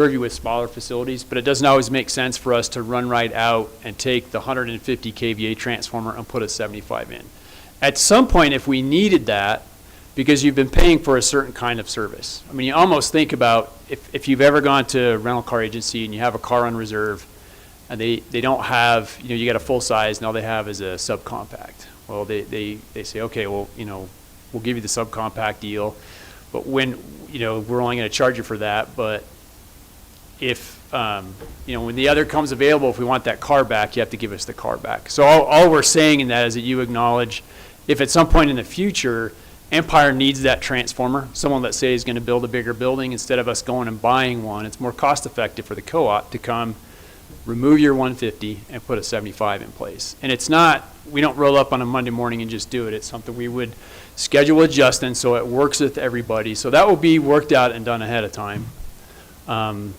serve you with smaller facilities, but it doesn't always make sense for us to run right out and take the 150 kVA transformer and put a 75 in. At some point, if we needed that, because you've been paying for a certain kind of service. I mean, you almost think about if you've ever gone to a rental car agency and you have a car on reserve and they don't have, you got a full size and all they have is a subcompact. Well, they say, okay, well, we'll give you the subcompact deal, but when, we're only going to charge you for that. But if, when the other comes available, if we want that car back, you have to give us the car back. So all we're saying in that is that you acknowledge if at some point in the future, Empire needs that transformer, someone, let's say, is going to build a bigger building, instead of us going and buying one, it's more cost effective for the co-op to come, remove your 150 and put a 75 in place. And it's not, we don't roll up on a Monday morning and just do it. It's something we would schedule adjusting so it works with everybody. So that will be worked out and done ahead of time. And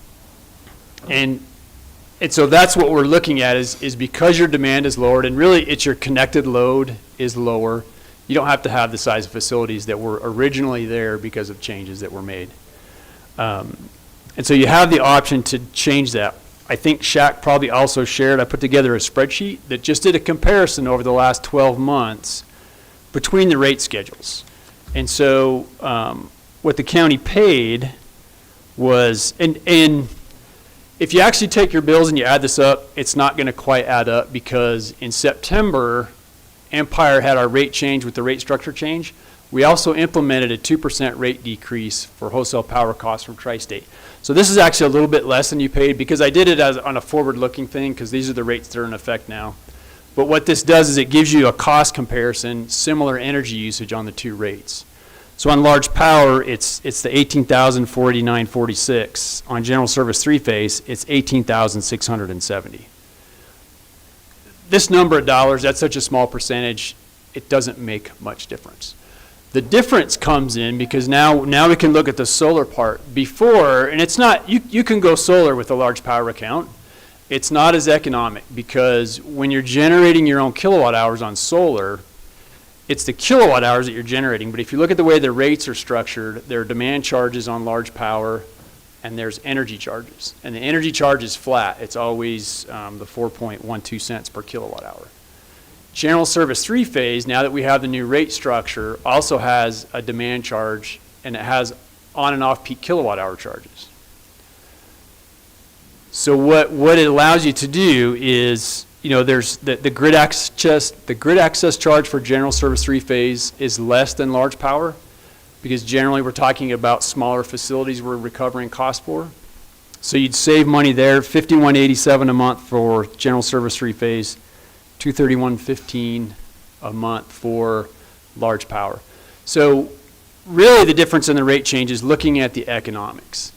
so that's what we're looking at is because your demand is lowered, and really it's your connected load is lower. You don't have to have the size of facilities that were originally there because of changes that were made. And so you have the option to change that. I think Shaq probably also shared, I put together a spreadsheet that just did a comparison over the last 12 months between the rate schedules. And so what the county paid was, and if you actually take your bills and you add this up, it's not going to quite add up, because in September, Empire had our rate change with the rate structure change. We also implemented a 2% rate decrease for wholesale power costs from Tri-State. So this is actually a little bit less than you paid, because I did it as on a forward-looking thing, because these are the rates that are in effect now. But what this does is it gives you a cost comparison, similar energy usage on the two rates. So on large power, it's the $18,489.46. On general service three-phase, it's $18,670. This number of dollars, that's such a small percentage, it doesn't make much difference. The difference comes in because now we can look at the solar part. Before, and it's not, you can go solar with a large power account. It's not as economic, because when you're generating your own kilowatt hours on solar, it's the kilowatt hours that you're generating. But if you look at the way the rates are structured, there are demand charges on large power, and there's energy charges. And the energy charge is flat. It's always the 4.12 cents per kilowatt hour. General service three-phase, now that we have the new rate structure, also has a demand charge, and it has on and off peak kilowatt hour charges. So what it allows you to do is, there's the grid access charge for general service three-phase is less than large power, because generally we're talking about smaller facilities we're recovering cost for. So you'd save money there, $51.87 a month for general service three-phase, $231.15 a month for large power. So really the difference in the rate change is looking at the economics.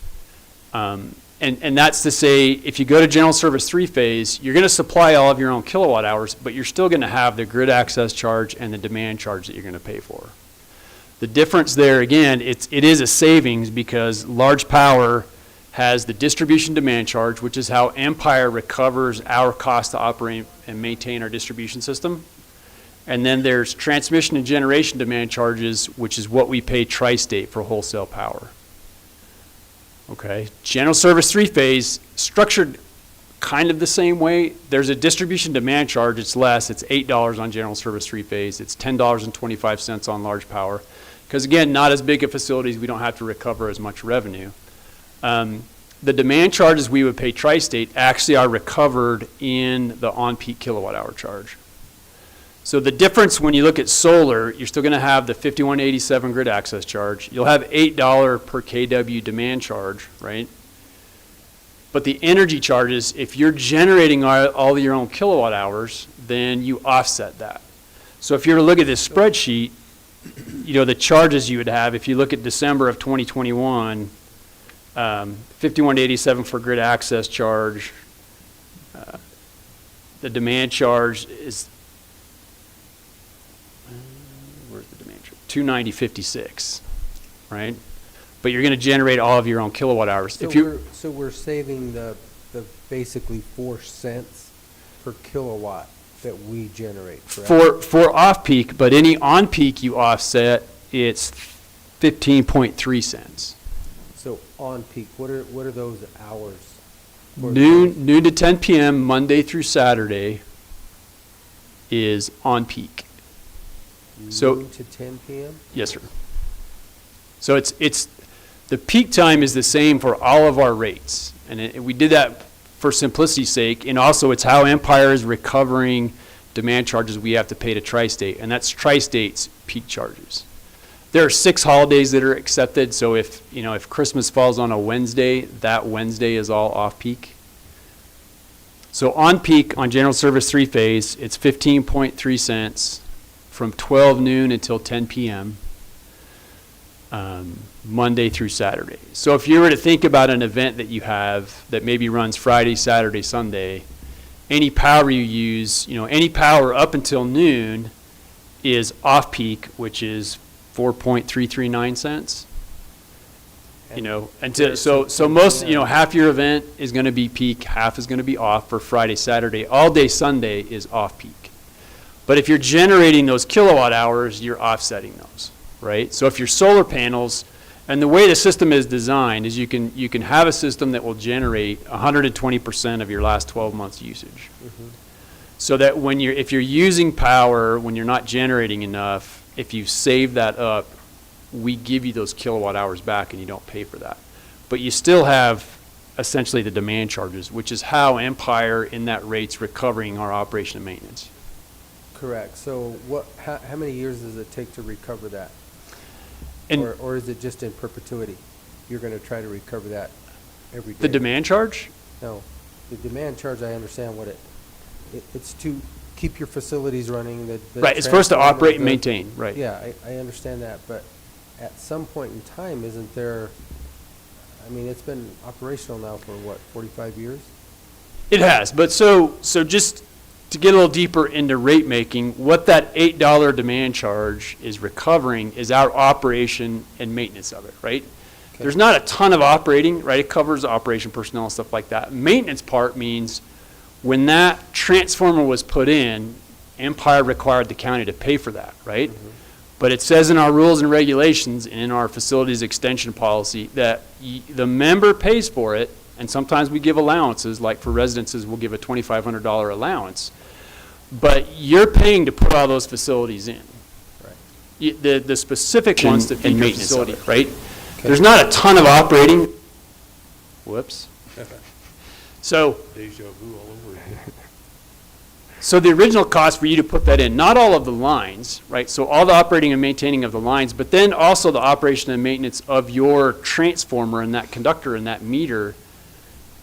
And that's to say, if you go to general service three-phase, you're going to supply all of your own kilowatt hours, but you're still going to have the grid access charge and the demand charge that you're going to pay for. The difference there, again, it is a savings, because large power has the distribution demand charge, which is how Empire recovers our cost to operate and maintain our distribution system. And then there's transmission and generation demand charges, which is what we pay Tri-State for wholesale power. Okay, general service three-phase, structured kind of the same way. There's a distribution demand charge, it's less, it's $8 on general service three-phase, it's $10.25 on large power. Because again, not as big of facilities, we don't have to recover as much revenue. The demand charges we would pay Tri-State actually are recovered in the on-peak kilowatt hour charge. So the difference when you look at solar, you're still going to have the $51.87 grid access charge. You'll have $8 per kW demand charge, right? But the energy charges, if you're generating all your own kilowatt hours, then you offset that. So if you were to look at this spreadsheet, the charges you would have, if you look at December of 2021, $51.87 for grid access charge. The demand charge is, where's the demand charge? $290.56, right? But you're going to generate all of your own kilowatt hours. So we're saving the basically 4 cents per kilowatt that we generate, correct? For off-peak, but any on-peak you offset, it's 15.3 cents. So on peak, what are those hours? for Noon to 10 p.m. Monday through Saturday is on peak. So- Noon to 10 p.m.? Yes, sir. So it's the peak time is the same for all of our rates, and we did that for simplicity's sake, and also it's how Empire is recovering demand charges we have to pay to Tri-State, and that's Tri-State's peak charges. There are 6 holidays that are accepted, so if Christmas falls on a Wednesday, that Wednesday is all off peak. So on peak on general service 3-phase, it's 15.3 cents from 12 noon until 10 p.m. Monday through Saturday. So if you were to think about an event that you have that maybe runs Friday, Saturday, Sunday, any power you use, any power up until noon is off peak, which is 4.339 cents. So most, half your event is going to be peak, half is going to be off for Friday, Saturday. All day Sunday is off peak. But if you're generating those kilowatt hours, you're offsetting those, right? So if your solar panels, and the way the system is designed is you can have a system that will generate 120% of your last 12 months usage. Mm-hmm. So that if you're using power when you're not generating enough, if you save that up, we give you those kilowatt hours back and you don't pay for that. But you still have essentially the demand charges, which is how Empire in that rate's recovering our operation and maintenance. Correct. So how many years does it take to recover that? And or is it just in perpetuity? You're going to try to recover that every day? the demand charge? No. The demand charge, I understand what it's to keep your facilities running. Right, it's supposed to operate and maintain, right. Yeah, I understand that, but at some point in time, isn't there, it's been operational now for 45 years? It has, but so just to get a little deeper into rate making, what that $8 demand charge is recovering is our operation and maintenance of it, right? Okay. There's not a ton of operating, right? It covers operation personnel and stuff like that. Maintenance part means when that transformer was put in, Empire required the county to pay for that, right? Mm-hmm. But it says in our rules and regulations and in our facilities extension policy that the member pays for it, and sometimes we give allowances, like for residences, we'll give a $2,500 allowance. But you're paying to put all those facilities in. Right. The specific ones to feed your facility, right? Okay. There's not a ton of operating. Whoops. So. Deja vu all over again. So the original cost for you to put that in, not all of the lines, right? So all the operating and maintaining of the lines, but then also the operation and maintenance of your transformer and that conductor and that meter.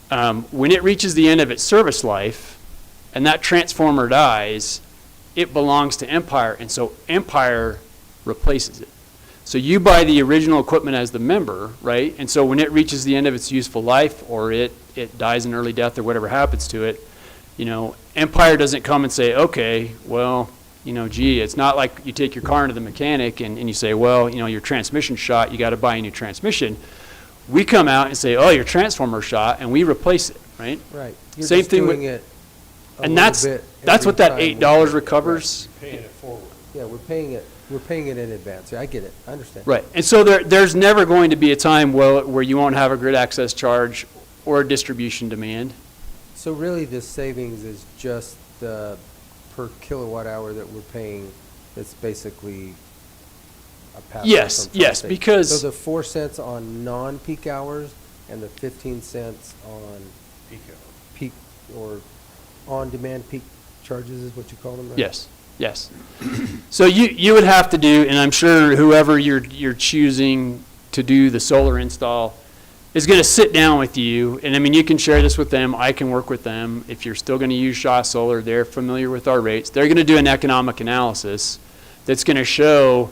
When it reaches the end of its service life and that transformer dies, it belongs to Empire, and so Empire replaces it. So you buy the original equipment as the member, right? And so when it reaches the end of its useful life or it dies an early death or whatever happens to it, Empire doesn't come and say, okay, well, it's not like you take your car into the mechanic and you say, well, your transmission's shot, you got to buy a new transmission. We come out and say, oh, your transformer's shot, and we replace it, right? Right. You're Same just thing doing with, it a and little that's bit what every that time $8 recovers. Paying it forward. Yeah, we're paying it in advance. Yeah, I get it. I understand. Right, and so there's never going to be a time where you won't have a grid access charge or a distribution demand. So really, this savings is just the per kilowatt hour that we're paying. It's basically a pass. Yes, yes, because so the 4 cents on non-peak hours and the 15 cents on Peak hour. peak or on-demand peak charges is what you call them, right? yes. So you would have to do, and I'm sure whoever you're choosing to do the solar install is going to sit down with you, and you can share this with them. I can work with them. If you're still going to use Shaw Solar, they're familiar with our rates. They're going to do an economic analysis that's going to show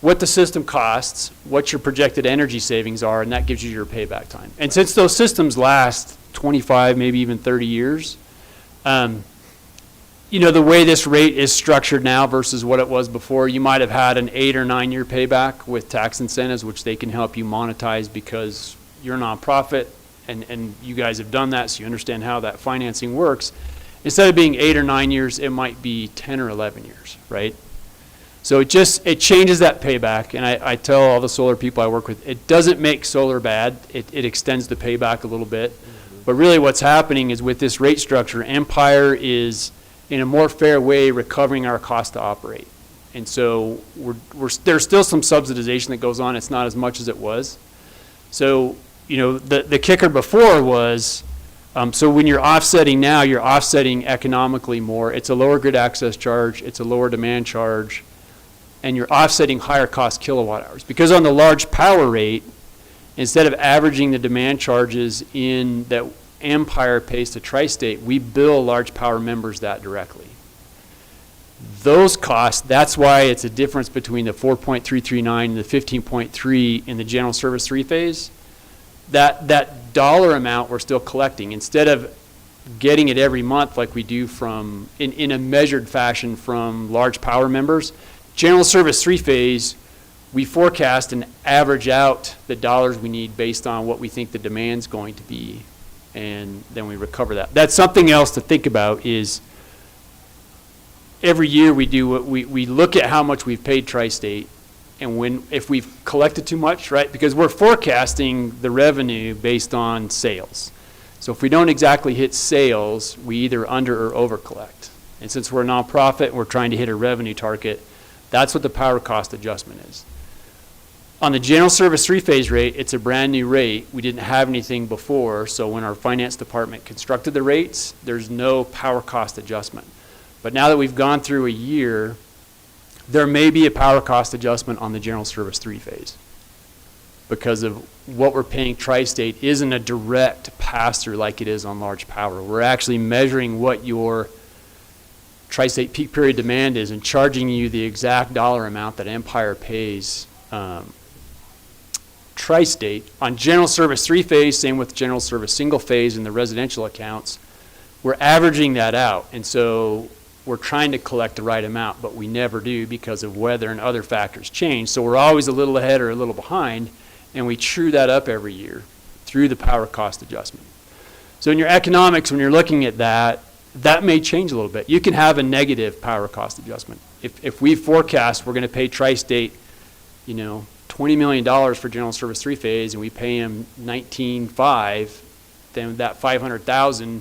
what the system costs, what your projected energy savings are, and that gives you your payback time. And since those systems last 25, maybe even 30 years, the way this rate is structured now versus what it was before, you might have had an 8 or 9 year payback with tax incentives, which they can help you monetize because you're a nonprofit and you guys have done that, so you understand how that financing works. Instead of being 8 or 9 years, it might be 10 or 11 years, right? So it changes that payback, and I tell all the solar people I work with, it doesn't make solar bad. It extends the payback a little bit. But really what's happening is with this rate structure, Empire is in a more fair way recovering our cost to operate. And so there's still some subsidization that goes on. It's not as much as it was. So, you know, the kicker before was, so when you're offsetting now, you're offsetting economically more. It's a lower grid access charge. It's a lower demand charge. And you're offsetting higher cost kilowatt hours. Because on the large power rate, instead of averaging the demand charges in that Empire pays to Tri-State, we bill large power members that directly. Those costs, that's why it's a difference between the 4.339 and the 15.3 in the general service three-phase. That dollar amount we're still collecting. Instead of getting it every month like we do from, in a measured fashion from large power members, general service three-phase, we forecast and average out the dollars we need based on what we think the demand's going to be, and then we recover that. That's something else to think about is every year we look at how much we've paid Tri-State, and if we've collected too much, right? Because we're forecasting the revenue based on sales. So if we don't exactly hit sales, we either under or over collect. And since we're a nonprofit and we're trying to hit a revenue target, that's what the power cost adjustment is. On the general service three-phase rate, it's a brand new rate. We didn't have anything before, so when our finance department constructed the rates, there's no power cost adjustment. But now that we've gone through a year, there may be a power cost adjustment on the general service three-phase because of what we're paying Tri-State isn't a direct pass-through like it is on large power. We're actually measuring what your Tri-State peak period demand is and charging you the exact dollar amount that Empire pays Tri-State. On general service three-phase, same with general service single-phase in the residential accounts, we're averaging that out. And so we're trying to collect the right amount, but we never do because of weather and other factors change. So we're always a little ahead or a little behind, and we true that up every year through the power cost adjustment. So in your economics, when you're looking at that, that may change a little bit. You can have a negative power cost adjustment. If we forecast we're going to pay Tri-State, you know, $20 million for general service three-phase, and we pay them $19.5, then that $500,000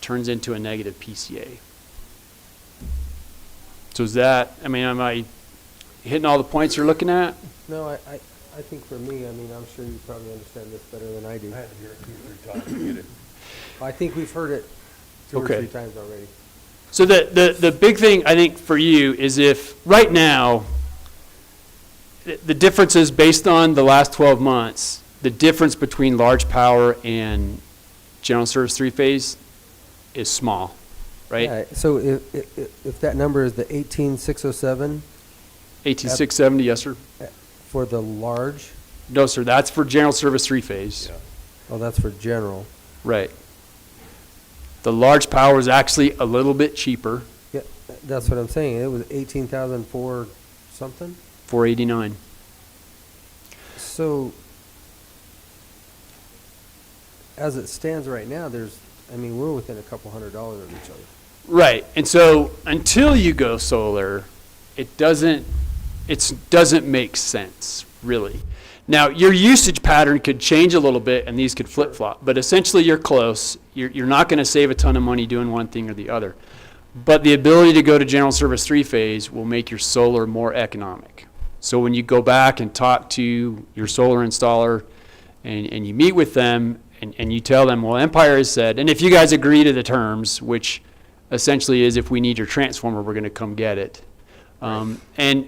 turns into a negative PCA. So is that, I mean, am I hitting all the points you're looking at? No, I think for me, I mean, I'm sure you probably understand this better than I do. I had to hear it 2 or 3 times to get it. I think we've heard it two or three times already. So the big thing I think for you is if right now, the difference is based on the last 12 months, the difference between large power and general service three-phase is small, right? Yeah, so if that number is the 18,607 18670, yes, sir. for the large, No, sir, that's for general service three-phase. Yeah. oh, that's for general. Right. The large power is actually a little bit cheaper, Yeah, that's what I'm saying. It was 18,004 something. 489. So as it stands right now, I mean, we're within a couple $100 of each other. Right, and so until you go solar, it doesn't make sense, really. Now, your usage pattern could change a little bit and these could flip-flop, but essentially you're close. You're not going to save a ton of money doing one thing or the other. But the ability to go to general service three-phase will make your solar more economic. So when you go back and talk to your solar installer and you meet with them and you tell them, well, Empire has said, and if you guys agree to the terms, which essentially is if we need your transformer, we're going to come get it. And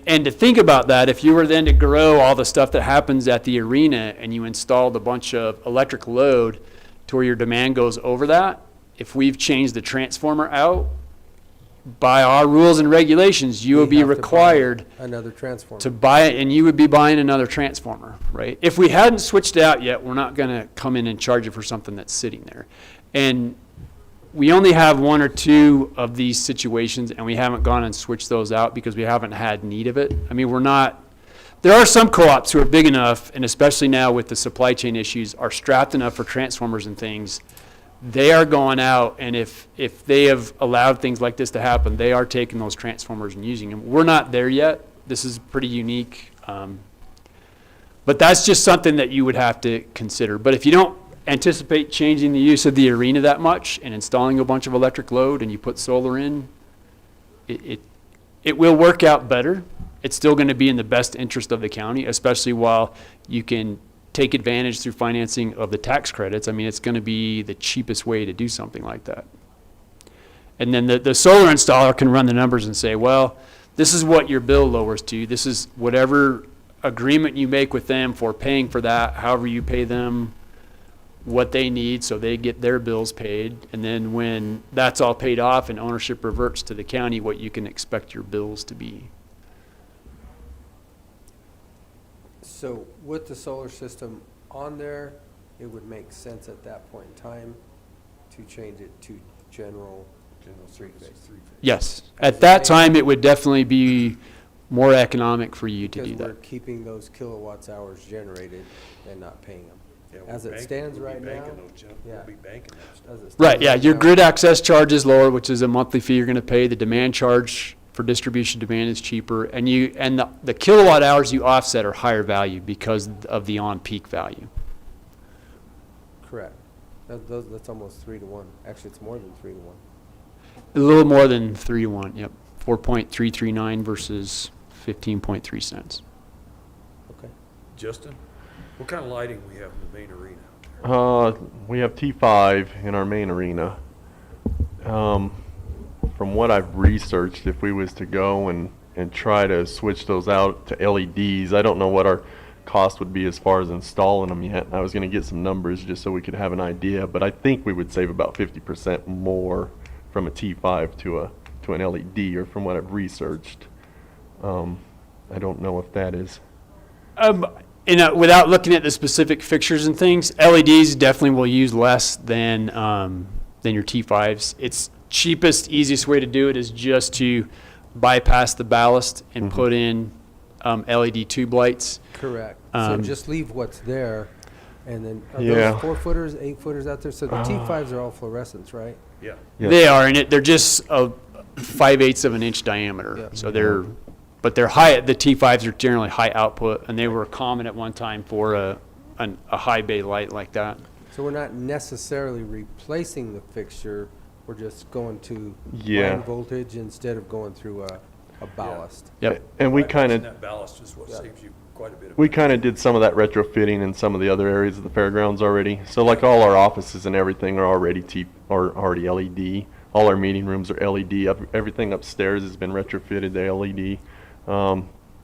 to think about that, if you were then to grow all the stuff that happens at the arena and you installed a bunch of electric load to where your demand goes over that, if we've changed the transformer out, by our rules and regulations, you will be required another transformer to buy it, and you would be buying another transformer, right? If we hadn't switched it out yet, we're not going to come in and charge you for something that's sitting there. And we only have 1 or 2 of these situations, and we haven't gone and switched those out because we haven't had need of it. I mean, there are some co-ops who are big enough, and especially now with the supply chain issues, are strapped enough for transformers and things. They are going out, and if they have allowed things like this to happen, they are taking those transformers and using them. We're not there yet, this is pretty unique. But that's just something that you would have to consider. But if you don't anticipate changing the use of the arena that much and installing a bunch of electric load and you put solar in, it will work out better. It's still going to be in the best interest of the county, especially while you can take advantage through financing of the tax credits. I mean, it's going to be the cheapest way to do something like that. And then the solar installer can run the numbers and say, well, this is what your bill lowers to. This is whatever agreement you make with them for paying for that, however you pay them what they need so they get their bills paid. And then when that's all paid off and ownership reverts to the county, what you can expect your bills to be. So with the solar system on there, it would make sense at that point in time to change it to general three-phase. Yes. At that time, it would definitely be more economic for you to do Because we're that. keeping those kilowatts hours generated and not paying them. Yeah, As we'll it bank- stands we'll be right now, banking those, Jeff. yeah. We'll be banking that stuff. As it stands Right, yeah, right your now- grid access charge is lower, which is a monthly fee you're going to pay. The demand charge for distribution demand is cheaper. And the kilowatt hours you offset are higher value because of the on-peak value. Correct. That's almost 3-to-1. Actually, it's more than 3-to-1. A little more than 3-to-1, yep. 4.339 versus 15.3 cents. Okay. Justin, what kind of lighting we have in the main arena out there? We have T5 in our main arena. From what I've researched, if we was to go and try to switch those out to LEDs, I don't know what our cost would be as far as installing them yet. I was going to get some numbers just so we could have an idea, but I think we would save about 50% more from a T5 to an LED, or from what I've researched. I don't know if that is. Without looking at the specific fixtures and things, LEDs definitely will use less than your T5s. It's cheapest, easiest way to do it is just to bypass the ballast and put in LED tube lights. Correct. So just leave what's there, and then are Yeah. those 4-footers, 8-footers out there? So the T5s are all fluorescents, right? Yeah. Yes. They are, and they're just a 5/8 of an inch diameter. Yeah. So they're high. The T5s are generally high output, and they were common at one time for a high bay light like that. So we're not necessarily replacing the fixture, we're just going to Yeah. line voltage instead of going through a ballast. Yep. And we Bypassing kind of that ballast is what Yeah. saves you quite a bit of. We money. kind of did some of that retrofitting in some of the other areas of the fairgrounds already. So like all our offices and everything are already LED. All our meeting rooms are LED. Everything upstairs has been retrofitted to LED.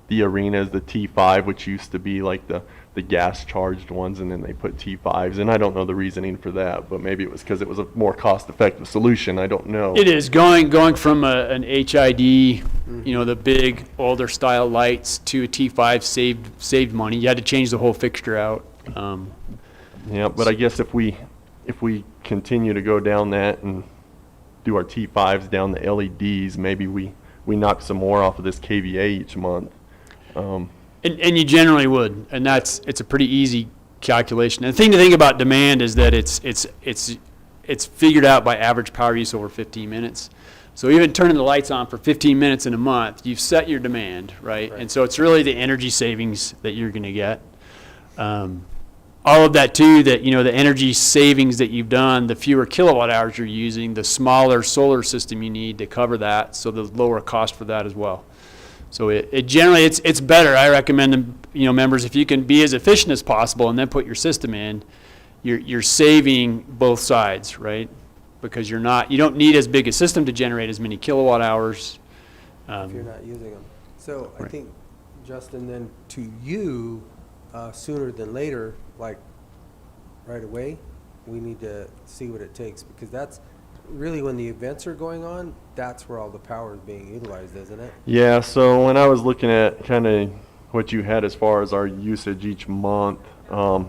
The arena is the T5, which used to be like the gas charged ones, and then they put T5s. And I don't know the reasoning for that, but maybe it was because it was a more cost effective solution. I don't know. It is going from an HID, the big older style lights, to a T5 saved money. You had to change the whole fixture out. Yeah, but I guess if we continue to go down that and do our T5s down the LEDs, maybe we knock some more off of this KVA each month. And you generally would, and it's a pretty easy calculation. And the thing to think about demand is that it's figured out by average power use over 15 minutes. So even turning the lights on for 15 minutes in a month, you've set your demand, right? And so it's really the energy savings that you're going to get. All of that too, that the energy savings that you've done, the fewer kilowatt hours you're using, the smaller solar system you need to cover that, so the lower cost for that as well. So it generally it's better. I recommend members, if you can be as efficient as possible and then put your system in, you're saving both sides, right? Because you don't need as big a system to generate as many kilowatt hours. If you're not using them. So I Right. think, Justin, then to you, sooner than later, like right away, we need to see what it takes, because that's really when the events are going on, that's where all the power is being utilized, isn't it? Yeah, so when I was looking at kind of what you had as far as our usage each month,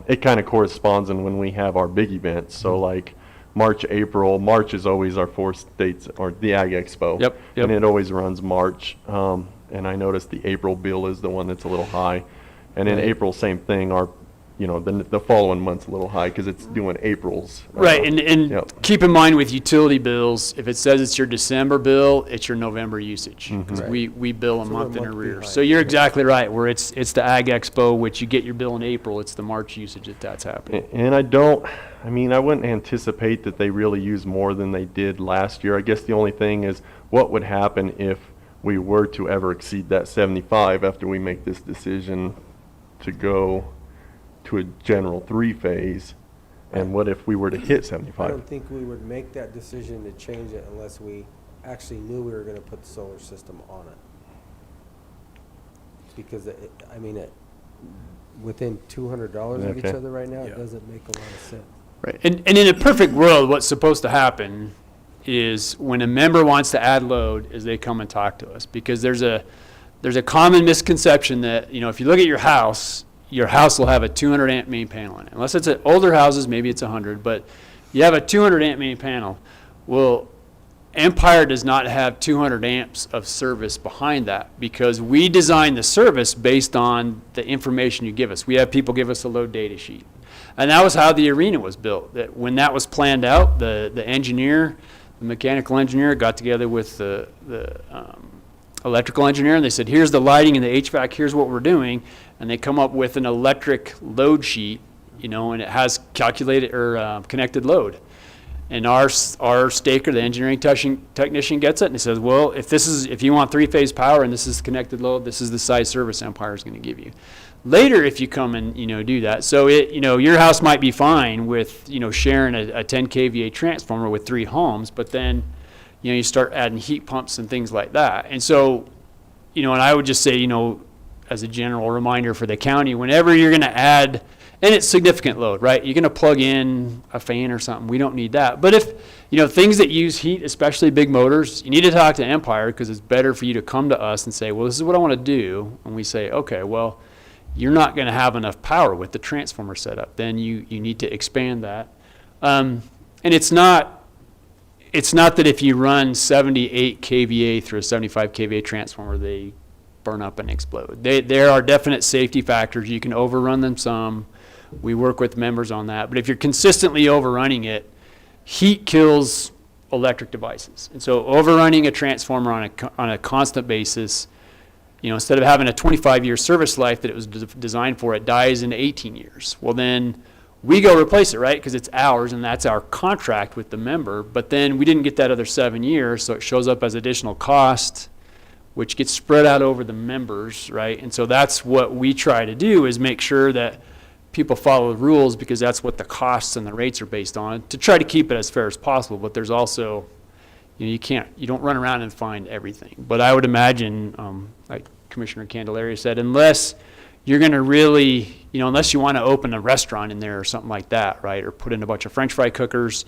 it kind of corresponds in when we have our big events. So like March is always our 4 states, or the Ag Expo. Yep. And it always runs March. And I noticed the April bill is the one that's a little high. And in Right. April, same thing, our the following month's a little high because it's doing April's. Right, and Yep. keep in mind with utility bills, if it says it's your December bill, it's your November usage. Because Right. we bill a So we're month in a month arrears. behind. So you're exactly right, where it's the Ag Expo, which you get your bill in April, it's the March usage that's happening. And I wouldn't anticipate that they really use more than they did last year. I guess the only thing is what would happen if we were to ever exceed that 75 after we make this decision to go to a general three-phase, and what if we were to hit I 75? don't think we would make that decision to change it unless we actually knew we were gonna put the solar system on it. Because within $200 of each Okay. other right now, it Yeah. doesn't make a lot of sense. Right, and in a perfect world, what's supposed to happen is when a member wants to add load, is they come and talk to us. Because there's a common misconception that, if you look at your house will have a 200 amp main panel in it. Unless it's at older houses, maybe it's 100, but you have a 200 amp main panel. Well, Empire does not have 200 amps of service behind that because we design the service based on the information you give us. We have people give us a load data sheet. And that was how the arena was built. That when that was planned out, the engineer, the mechanical engineer got together with the electrical engineer, and they said, here's the lighting and the HVAC, here's what we're doing. And they come up with an electric load sheet, and it has calculated or connected load. And our staker, the engineering technician, gets it and he says, well, if you want three-phase power and this is connected load, this is the size service Empire is going to give you. Later, if you come and do that, so your house might be fine with sharing a 10 kVA transformer with 3 homes, but then you start adding heat pumps and things like that. And so, and I would just say, as a general reminder for the county, whenever you're going to add, and it's significant load, right? You're going to plug in a fan or something. We don't need that. But if, things that use heat, especially big motors, you need to talk to Empire because it's better for you to come to us and say, well, this is what I want to do. And we say, okay, well, you're not going to have enough power with the transformer setup. Then you need to expand that. And it's not that if you run 78 kVA through a 75 kVA transformer, they burn up and explode. There are definite safety factors. You can overrun them some. We work with members on that. But if you're consistently overrunning it, heat kills electric devices. And so overrunning a transformer on a constant basis, instead of having a 25-year service life that it was designed for, it dies in 18 years. Well, then we go replace it, right? Because it's ours, and that's our contract with the member. But then we didn't get that other 7 years, so it shows up as additional cost, which gets spread out over the members, right? And so that's what we try to do, is make sure that people follow the rules, because that's what the costs and the rates are based on, to try to keep it as fair as possible. But there's also, you don't run around and find everything. But I would imagine, like Commissioner Candelaria said, unless you're going to really, unless you want to open a restaurant in there or something like that, right? Or put in a bunch of French fry cookers,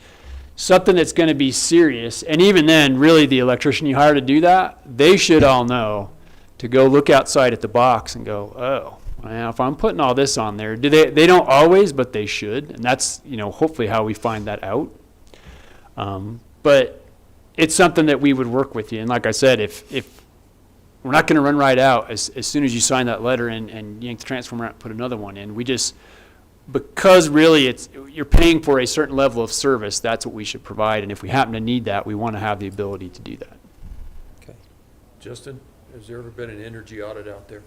something that's going to be serious. And even then, really, the electrician you hire to do that, they should all know to go look outside at the box and go, oh, well, if I'm putting all this on there, they don't always, but they should. And that's, hopefully how we find that out. But it's something that we would work with you. And like I said, if we're not going to run right out as soon as you sign that letter and yank the transformer out and put another one in, because really you're paying for a certain level of service, that's what we should provide. And if we happen to need that, we want to have the ability to do that. Okay. Justin, has there ever been an energy audit out there?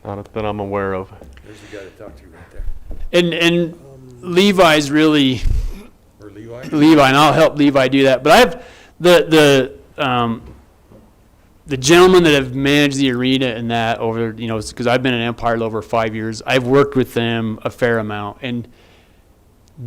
Not that I'm aware of. There's the guy to talk to right there. And Levi's really, Or Levi? Levi, and I'll help Levi do that. But I've the gentlemen that have managed the arena and that over, because I've been in Empire over 5 years, I've worked with them a fair amount. And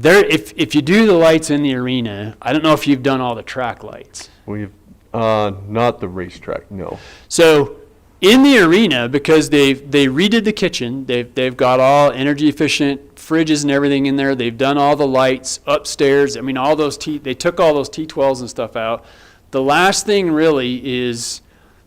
if you do the lights in the arena, I don't know if you've done all the track lights. We've not the racetrack, no. So in the arena, because they redid the kitchen, they've got all energy efficient fridges and everything in there. They've done all the lights upstairs. I mean, they took all those T12s and stuff out. The last thing really is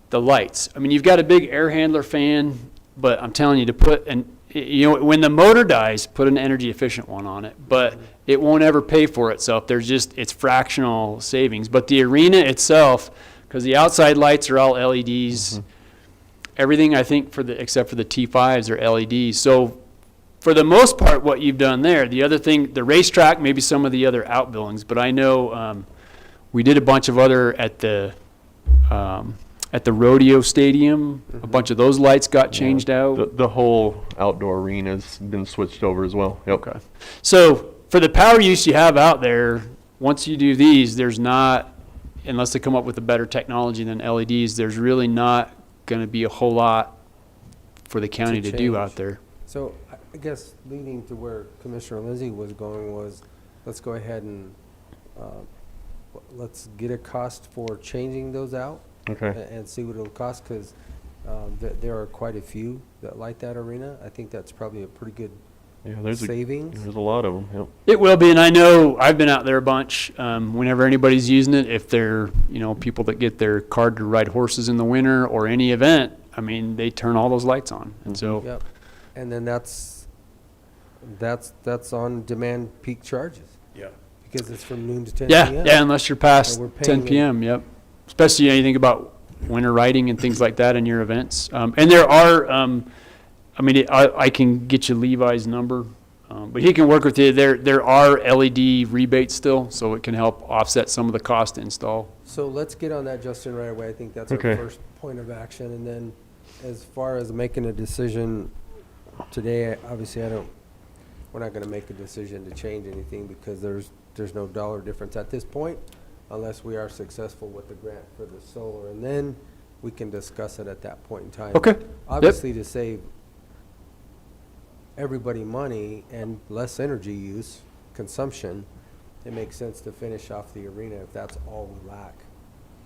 the lights. I mean, you've got a big air handler fan, but I'm telling you to put when the motor dies, put an energy efficient one on it, but it won't ever pay for itself. It's fractional savings. But the arena itself, because the outside lights are all LEDs, everything I think except for the T5s are LEDs. So for the most part, what you've done there, the other thing, the racetrack, maybe some of the other outbuildings, but I know we did a bunch of other at the rodeo stadium. A bunch of those lights got changed out. The whole outdoor arena's been switched over as well. Yep. Okay. So for the power use you have out there, once you do these, there's not, unless they come up with a better technology than LEDs, there's really not going to be a whole lot for the county to do out change. there. So I guess leading to where Commissioner Lindsay was going was, let's go ahead and, let's get a cost for changing those out. Okay. And see what it'll cost, because there are quite a few that light that arena. I think that's probably a pretty good Yeah, savings. there's a lot of them. Yep. It will be, and I know I've been out there a bunch. Whenever anybody's using it, if they're, people that get their card to ride horses in the winter or any event, I mean, they turn all those lights on. And so, Yep. And then that's on demand peak charges, Yeah. because it's from noon to 10 yeah, p.m. yeah, unless you're past And we're 10 paying p.m., yep. Especially, you think about winter riding and things like that in your events. And there are, I can get you Levi's number, but he can work with you. There are LED rebates still, so it can help offset some of the cost to install. So let's get on that, Justin, right away. I think that's Okay. our first point of action. And then as far as making a decision today, obviously we're not gonna make a decision to change anything, because there's no dollar difference at this point, unless we are successful with the grant for the solar, and then we can discuss it at that point in time. Okay. Yep. Obviously, to save everybody money and less energy use, consumption, it makes sense to finish off the arena if that's all we lack.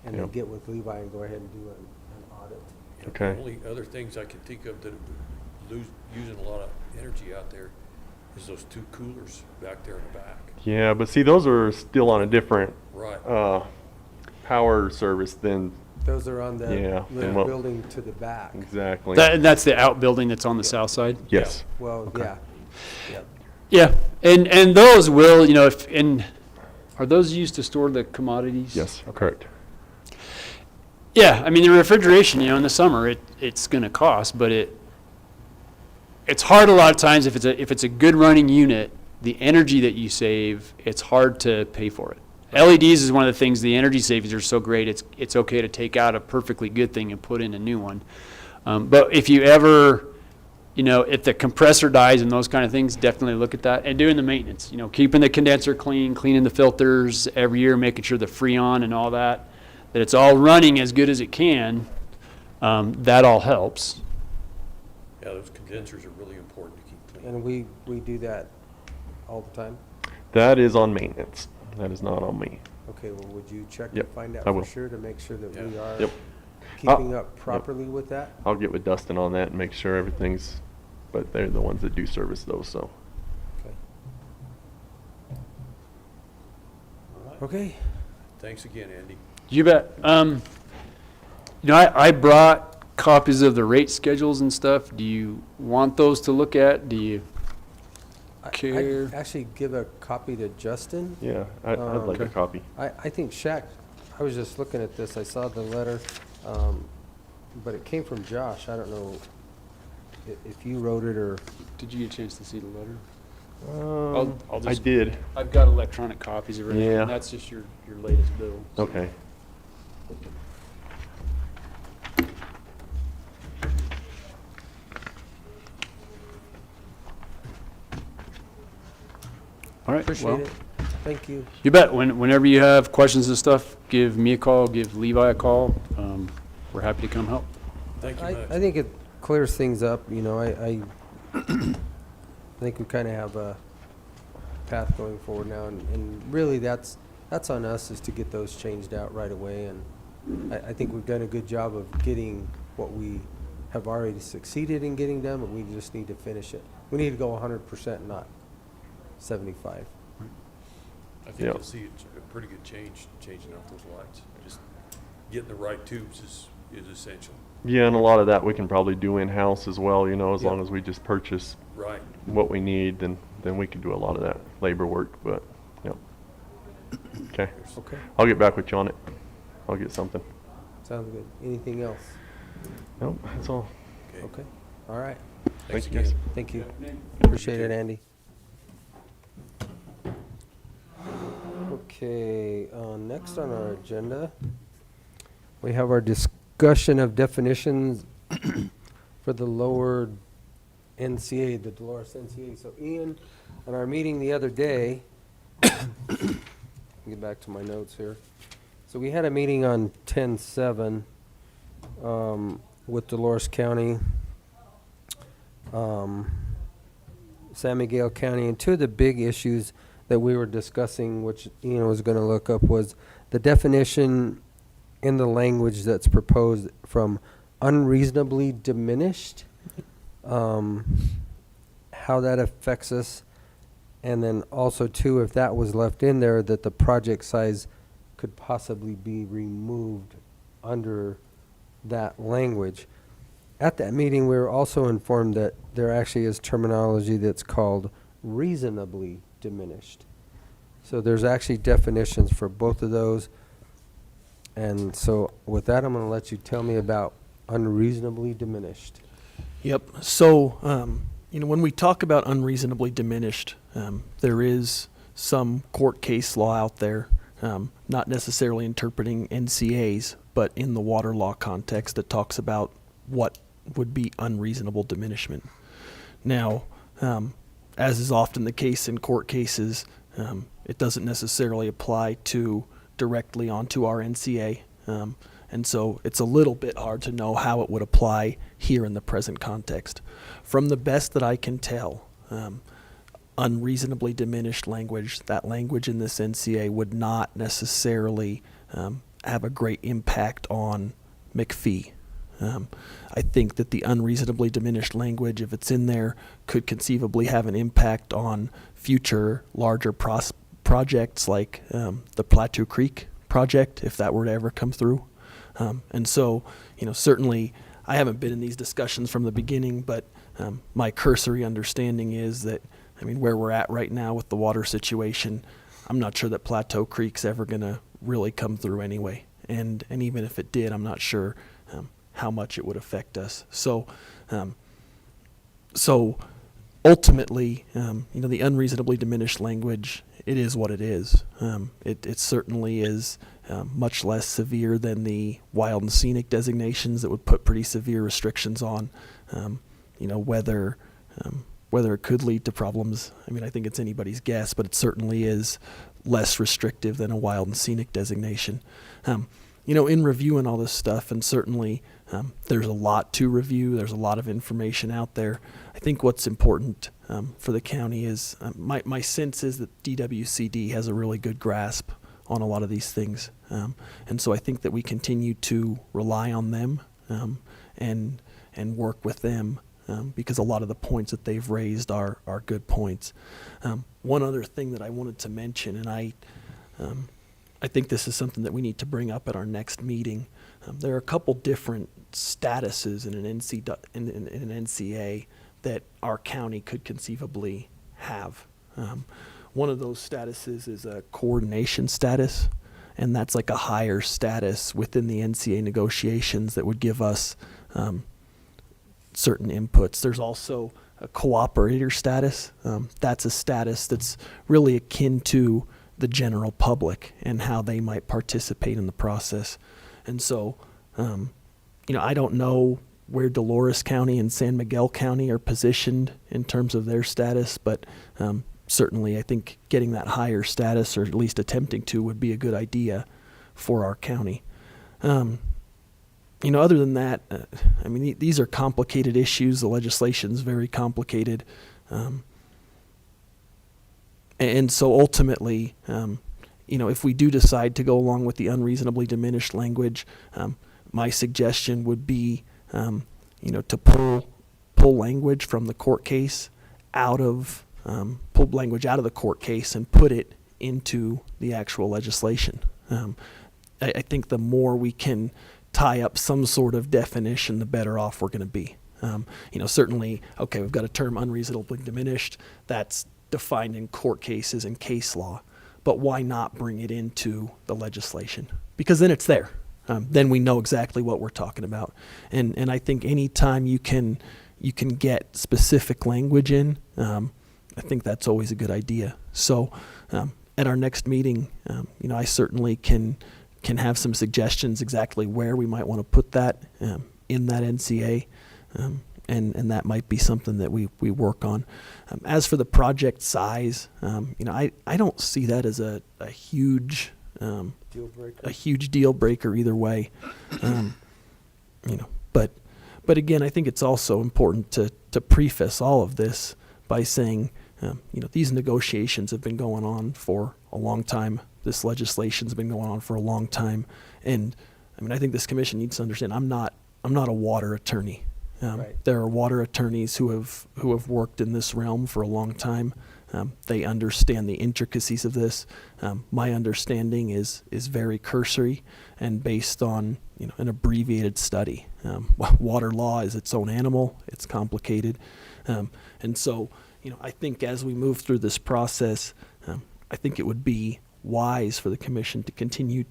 And then Yep. get with Levi and go ahead and do an audit. Yeah, Okay. The only other things I can think of that using a lot of energy out there is those two coolers back there in the back. Yeah, but see, those are still on a different Right. power service than Those are on the Yeah, little and what- building to the back. exactly. That's the outbuilding that's on the south side? Yes. Well, yeah. Yep. Yeah, and those will, are those used to store the commodities? Yes. Correct. Yeah, I mean, the refrigeration, in the summer, it's gonna cost, but it's hard a lot of times if it's a good running unit, the energy that you save, it's hard to pay for it. LEDs is one of the things, the energy savings are so great, it's okay to take out a perfectly good thing and put in a new one. But if you ever, if the compressor dies and those kind of things, definitely look at that. And doing the maintenance, keeping the condenser clean, cleaning the filters every year, making sure the Freon and all that it's all running as good as it can, that all helps. Yeah, those condensers are really important to keep clean. And we do that all the time? That is on maintenance. That is not on me. Okay, well, would you check and Yep, find out I for will. sure to make sure that we Yeah. are Yep. keeping up properly with that? I'll get with Dustin on that and make sure everything's, but they're the ones that do service those, so. Okay. All right. Okay. Thanks again, Andy. You bet. I brought copies of the rate schedules and stuff. Do you want those to look at? Do you care? I'd actually give a copy to Justin. Yeah, I'd like a Okay. copy. I think Shaq, I was just looking at this, I saw the letter, but it came from Josh. I don't know if you wrote it or, Did you get a chance to see the letter? I'll I just- did. I've got electronic copies of everything. Yeah. That's just your latest bill. so. Okay. All right. appreciate well, it. Thank you. You bet. Whenever you have questions and stuff, give me a call, give Levi a call. We're happy to come help. Thank you I much. think it clears things up, I think we kind of have a path going forward now, and really that's on us, is to get those changed out right away, and I think we've done a good job of getting what we have already succeeded in getting done, but we just need to finish it. We need to go 100%, not 75. I think Yeah. you'll see a pretty good change, changing out those lights. Just getting the right tubes is essential. Yeah, and a lot of that we can probably do in-house as well, as Yeah. long as we just purchase Right. what we need, then we can do a lot of that labor work, but, yep. Okay. Okay, I'll get back with you on it. I'll get something. sounds good. Anything else? Nope, that's all. Okay. Okay, all right. Thanks Thank you, guys. again. Thank you. Appreciate it, Andy. Okay, next on our agenda, we have our discussion of definitions for the lower NCA, the Dolores NCA. So Ian, on our meeting the other day, get back to my notes here. So we had a meeting on 10/7 with Dolores County, San Miguel County, and two of the big issues that we were discussing, which Ian was going to look up, was the definition in the language that's proposed from unreasonably diminished, how that affects us, and then also too, if that was left in there, that the project size could possibly be removed under that language. At that meeting, we were also informed that there actually is terminology that's called reasonably diminished. So there's actually definitions for both of those. And so with that, I'm going to let you tell me about unreasonably diminished. Yep. So, when we talk about unreasonably diminished, there is some court case law out there, not necessarily interpreting NCAs, but in the water law context that talks about what would be unreasonable diminishment. Now, as is often the case in court cases, it doesn't necessarily apply directly onto our NCA. And so it's a little bit hard to know how it would apply here in the present context. From the best that I can tell, unreasonably diminished language, that language in this NCA would not necessarily have a great impact on McPhee. I think that the unreasonably diminished language, if it's in there, could conceivably have an impact on future larger projects like the Plateau Creek project, if that were to ever come through. And so, certainly I haven't been in these discussions from the beginning, but my cursory understanding is that, where we're at right now with the water situation, I'm not sure that Plateau Creek's ever going to really come through anyway. And even if it did, I'm not sure how much it would affect us. So ultimately, the unreasonably diminished language, it is what it is. It certainly is much less severe than the wild and scenic designations that would put pretty severe restrictions on, whether it could lead to problems. I think it's anybody's guess, but it certainly is less restrictive than a wild and scenic designation. In reviewing all this stuff, and certainly there's a lot to review, there's a lot of information out there. I think what's important for the county is, my sense is that DWCD has a really good grasp on a lot of these things. And so I think that we continue to rely on them and work with them because a lot of the points that they've raised are good points. One other thing that I wanted to mention, and I think this is something that we need to bring up at our next meeting. There are a couple different statuses in an NCA that our county could conceivably have. One of those statuses is a coordination status, and that's like a higher status within the NCA negotiations that would give us certain inputs. There's also a cooperator status. That's a status that's really akin to the general public and how they might participate in the process. And so, I don't know where Dolores County and San Miguel County are positioned in terms of their status, but certainly I think getting that higher status, or at least attempting to, would be a good idea for our county. Other than that, these are complicated issues. The legislation's very complicated. And so ultimately, if we do decide to go along with the unreasonably diminished language, my suggestion would be, to pull language from the court case pull language out of the court case and put it into the actual legislation. I think the more we can tie up some sort of definition, the better off we're going to be. Certainly, okay, we've got a term unreasonably diminished. That's defined in court cases and case law. But why not bring it into the legislation? Because then it's there. Then we know exactly what we're talking about. And I think anytime you can you can get specific language in, I think that's always a good idea. So at our next meeting, I certainly can have some suggestions exactly where we might want to put that in that NCA, and that might be something that we work on. As for the project size, I don't see that as a huge Deal breaker. a huge deal breaker either way. But again, I think it's also important to preface all of this by saying, these negotiations have been going on for a long time. This legislation's been going on for a long time, and I think this commission needs to understand I'm not a water attorney. Right. There are water attorneys who have worked in this realm for a long time. They understand the intricacies of this. My understanding is very cursory and based on an abbreviated study. Water law is its own animal. It's complicated, and so I think as we move through this process, I think it would be wise for the commission to continue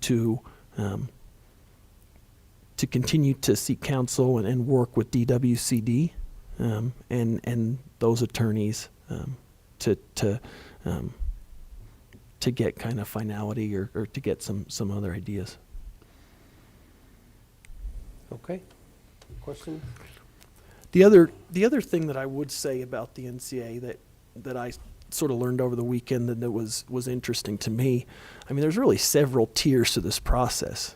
to seek counsel and work with DWCD and those attorneys to get kind of finality or to get some other ideas. Okay. Question? The other thing that I would say about the NCA that I sort of learned over the weekend that was interesting to me, there's really several tiers to this process.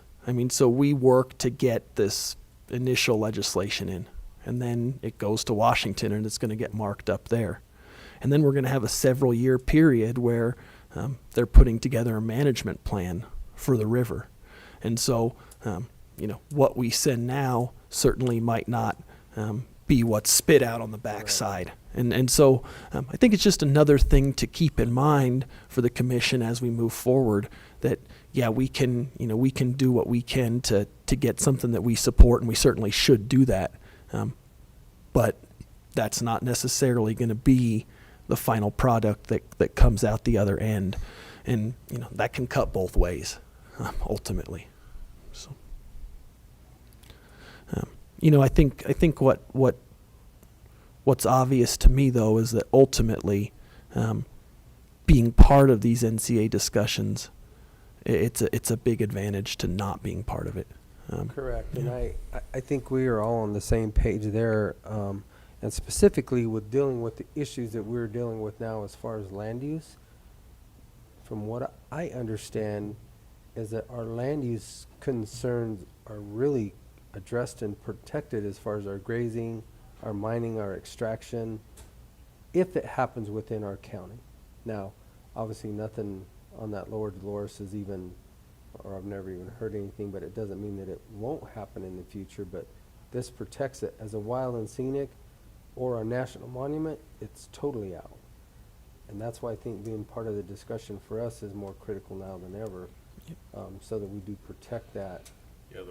So we work to get this initial legislation in, and then it goes to Washington and it's going to get marked up there. And then we're going to have a several-year period where they're putting together a management plan for the river. And so, what we send now certainly might not be what's spit out on the backside. And so I think it's just another thing to keep in mind for the commission as we move forward that, we can do what we can to get something that we support, and we certainly should do that. But that's not necessarily going to be the final product that comes out the other end. And, that can cut both ways, ultimately. So, I think what's obvious to me, though, is that ultimately being part of these NCA discussions, it's a big advantage to not being part of it. Correct. Yeah. And I think we are all on the same page there, and specifically with dealing with the issues that we're dealing with now as far as land use. From what I understand is that our land use concerns are really addressed and protected as far as our grazing, our mining, our extraction, if it happens within our county. Now, obviously nothing on that lower Dolores is even, or I've never even heard anything, but it doesn't mean that it won't happen in the future. But this protects it. As a wild and scenic or a national monument, it's totally out. And that's why I think being part of the discussion for us is more critical now than ever, so that we do protect that. Yeah,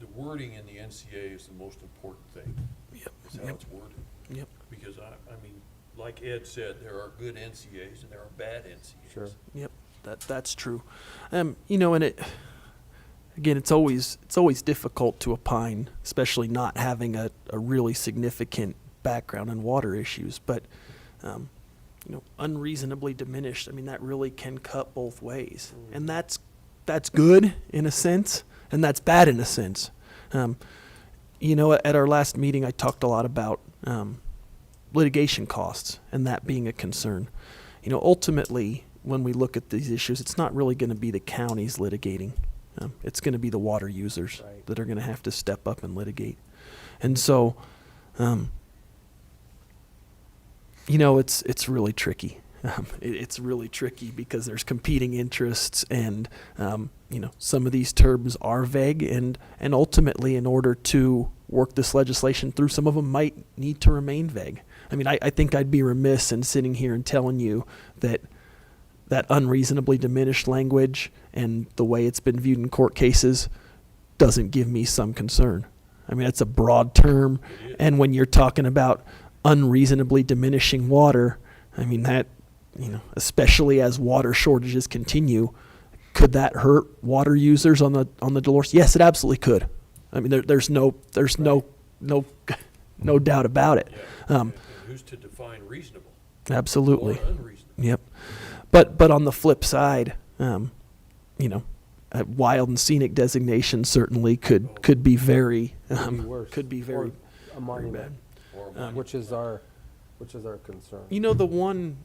the wording in the NCA is the most important thing. Yep. Is how Yep. it's worded. Yep. Because like Ed said, there are good NCAs and there are bad NCAs. Sure. Yep, that's true. And it's always difficult to opine, especially not having a really significant background in water issues. But unreasonably diminished, that really can cut both ways, and that's good in a sense, and that's bad in a sense. At our last meeting, I talked a lot about litigation costs and that being a concern. Ultimately, when we look at these issues, it's not really going to be the counties litigating. It's going to be the water users Right. that are going to have to step up and litigate. And so, it's really tricky. It's really tricky because there's competing interests, and some of these terms are vague, and ultimately, in order to work this legislation through, some of them might need to remain vague. I think I'd be remiss in sitting here and telling you that unreasonably diminished language and the way it's been viewed in court cases doesn't give me some concern. That's a broad term, and when you're talking about unreasonably diminishing water, that, especially as water shortages continue, could that hurt water users on the Dolores? Yes, it absolutely could. There's no no doubt about it. And who's to define reasonable Absolutely. or unreasonable? Yep. But on the flip side, you know, a wild and scenic designation certainly could be very Could be worse. could be very Or a monument, Or a monument. which is our concern. You know, the one.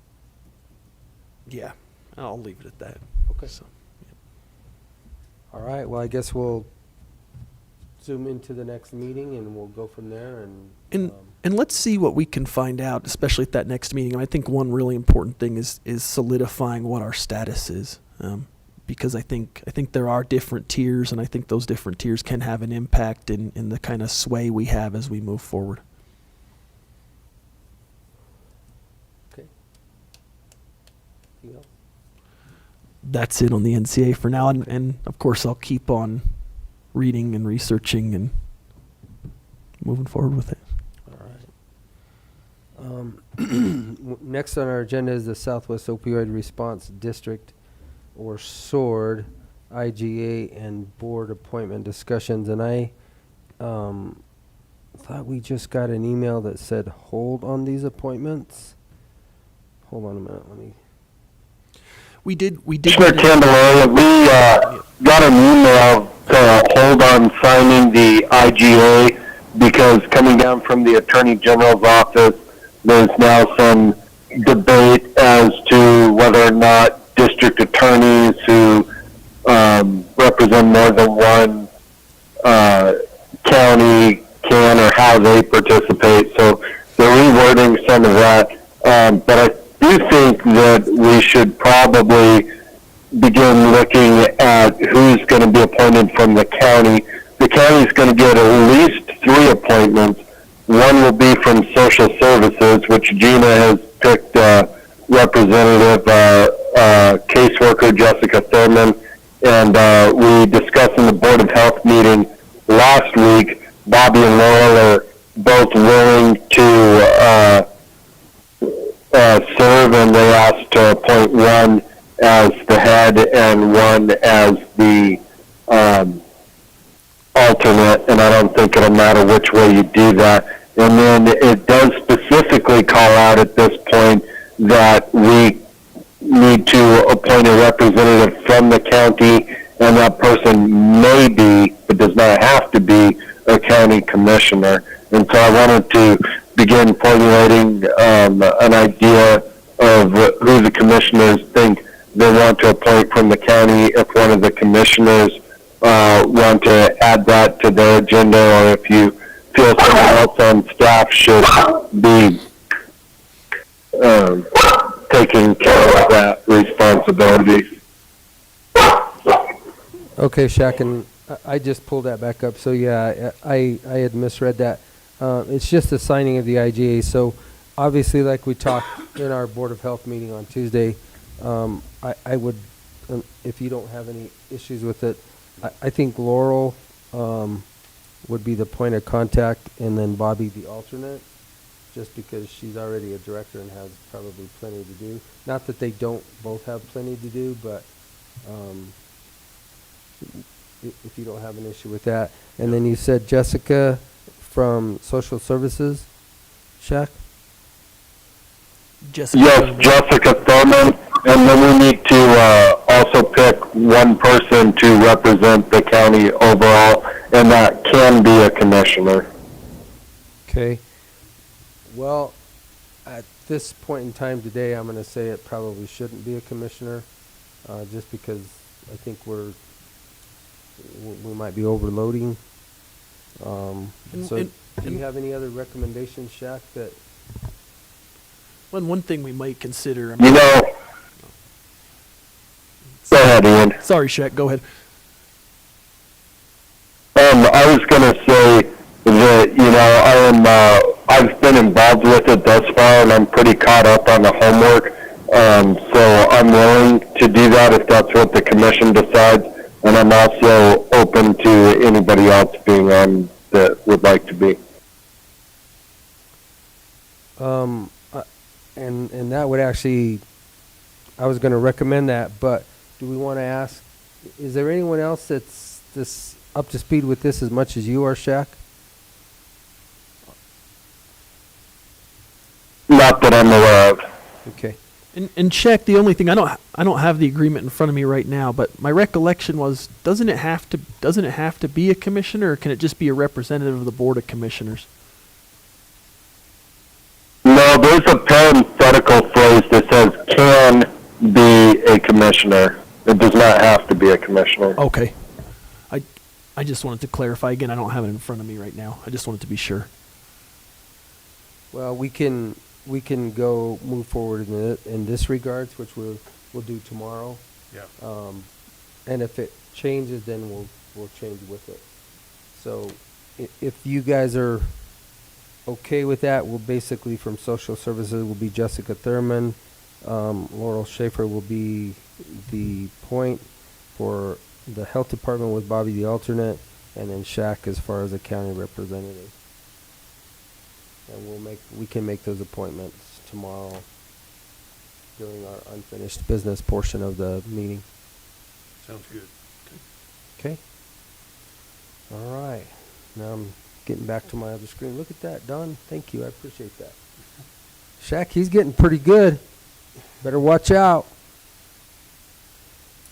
Yeah, I'll leave it at that. Okay. So, All right, well, I guess we'll zoom into the next meeting and we'll go from there and let's see what we can find out, especially at that next meeting. And I think one really important thing is solidifying what our status is, because I think there are different tiers, and I think those different tiers can have an impact in the kind of sway we have as we move forward. Okay. Anything else? That's it on the NCA for now, and of course I'll keep on reading and researching and moving forward with it. All right. Next on our agenda is the Southwest Opioid Response District, or SORD, IGA, and board appointment discussions. And I thought we just got an email that said hold on these appointments. Hold on a minute. Let me. We did. Commissioner Candelaria, we got an email to hold on signing the IGA because coming down from the Attorney General's office, there's now some debate as to whether or not district attorneys who represent more than one county can or how they participate. So they're rewording some of that. But I do think that we should probably begin looking at who's going to be appointed from the county. The county is going to get at least 3 appointments. One will be from social services, which Gina has picked Representative caseworker Jessica Thurman, and we discussed in the Board of Health meeting last week, Bobby and Laurel are both willing to serve, and they asked to appoint one as the head and one as the alternate, and I don't think it'll matter which way you do that. And then it does specifically call out at this point that we need to appoint a representative from the county, and that person may be, but does not have to be, a county commissioner. And so I wanted to begin formulating an idea of who the commissioners think they want to appoint from the county, if one of the commissioners want to add that to their agenda, or if you feel someone else on staff should be taking care of that responsibility. Okay, Shaq, and I just pulled that back up. So yeah, I had misread that. It's just the signing of the IGA. So obviously, like we talked in our Board of Health meeting on Tuesday, I would, if you don't have any issues with it, I think Laurel would be the point of contact, and then Bobby the alternate, just because she's already a director and has probably plenty to do. Not that they don't both have plenty to do, but if you don't have an issue with that. And then you said Jessica from Social Services, Shaq? Jessica. Yes, Jessica Thurman, and then we need to also pick one person to represent the county overall, and that can be a commissioner. Okay. Well, at this point in time today, I'm going to say it probably shouldn't be a commissioner, just because I think we might be overloading. So do you have any other recommendations, Shaq, that... One thing we might consider. You know, go ahead, Ian. Sorry, Shaq. Go ahead. I was going to say that, I've been involved with it thus far, and I'm pretty caught up on the homework. So I'm willing to do that if that's what the commission decides, and I'm also open to anybody else being on that would like to be. And that would actually, I was going to recommend that, but do we want to ask, is there anyone else that's up to speed with this as much as you are, Shaq? Not that I'm aware of. Okay. And check, the only thing, I don't have the agreement in front of me right now, but my recollection was, doesn't it have to be a commissioner, or can it just be a representative of the Board of Commissioners? No, there's a parenthetical phrase that says can be a commissioner. It does not have to be a commissioner. Okay. I just wanted to clarify again, I don't have it in front of me right now. I just wanted to be sure. Well, we can go move forward in this regards, which we'll do tomorrow. Yeah. And if it changes, then we'll change with it. So if you guys are okay with that, we'll basically from social services will be Jessica Thurman. Laurel Schaefer will be the point for the health department with Bobby the alternate, and then Shaq as far as the county representative. And we can make those appointments tomorrow during our unfinished business portion of the meeting. Sounds good. Okay. All right. Now I'm getting back to my other screen. Look at that, Don. Thank you. I appreciate that. Shaq, he's getting pretty good. Better watch out.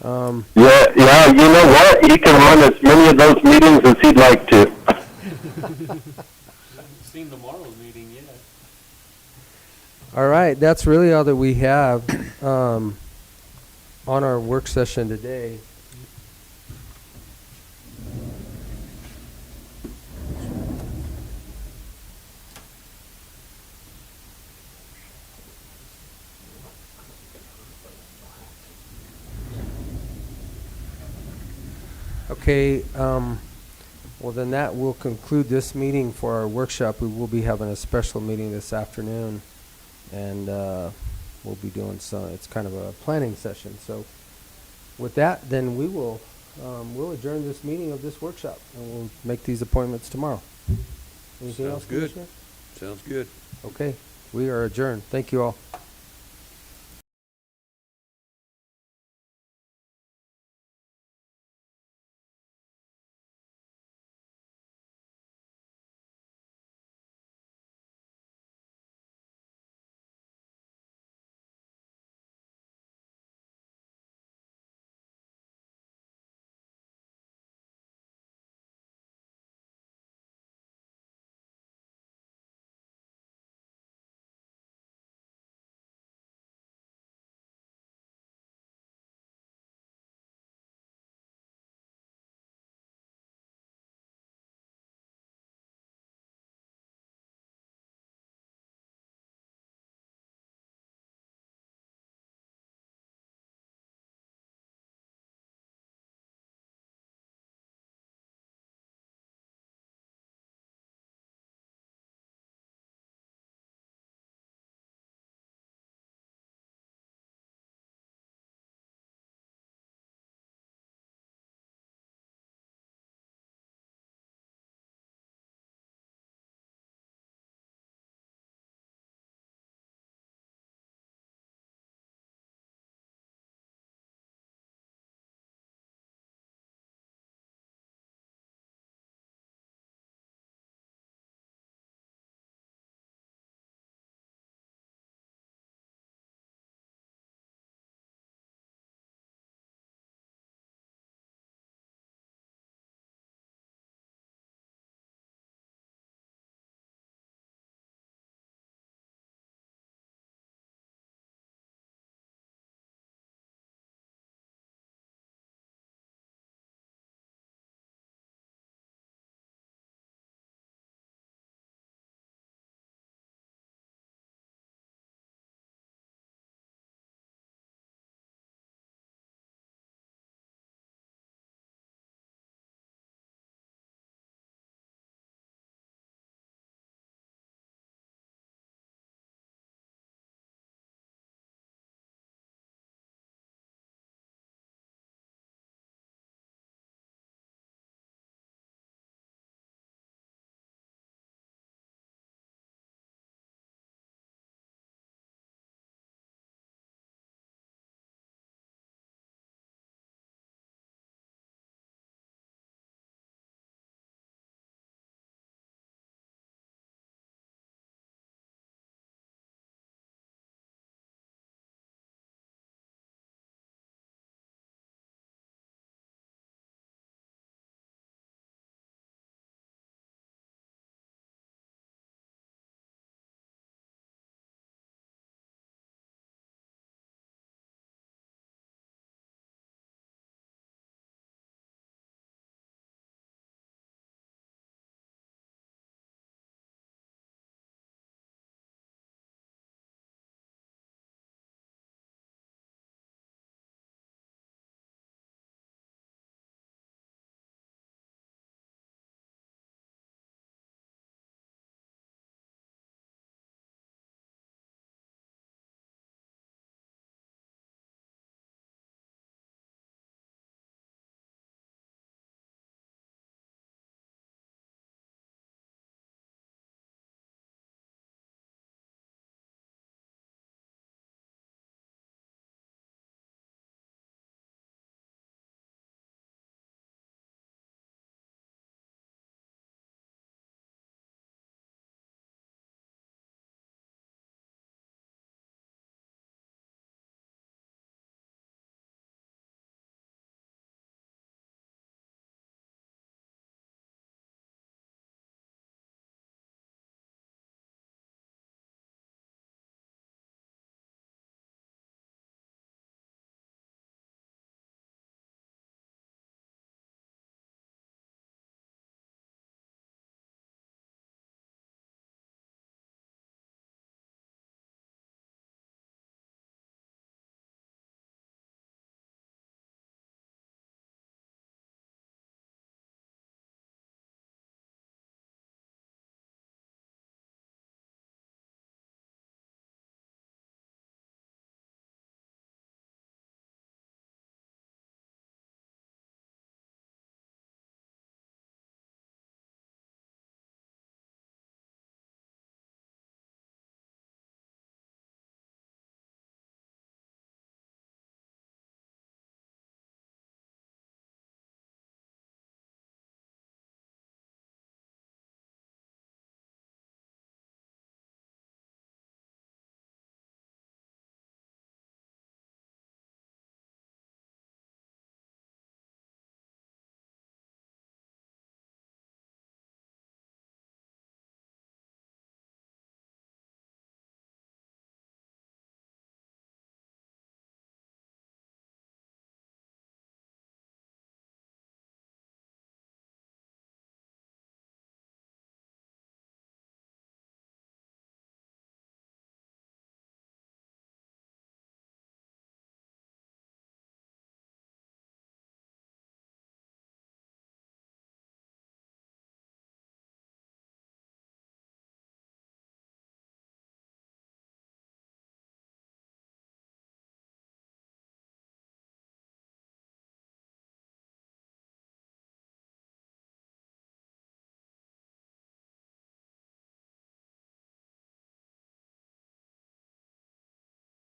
Yeah, you know what? He can run as many of those meetings as he'd like to. Seen tomorrow's meeting yet. All right. That's really all that we have on our work session today. Okay, well then that will conclude this meeting for our workshop. We will be having a special meeting this afternoon, and we'll be doing it's kind of a planning session. So with that, then we'll adjourn this meeting of this workshop, and we'll make these appointments tomorrow. Anything Sounds else, good. Commissioner? Sounds good. Okay, we are adjourned. Thank you all.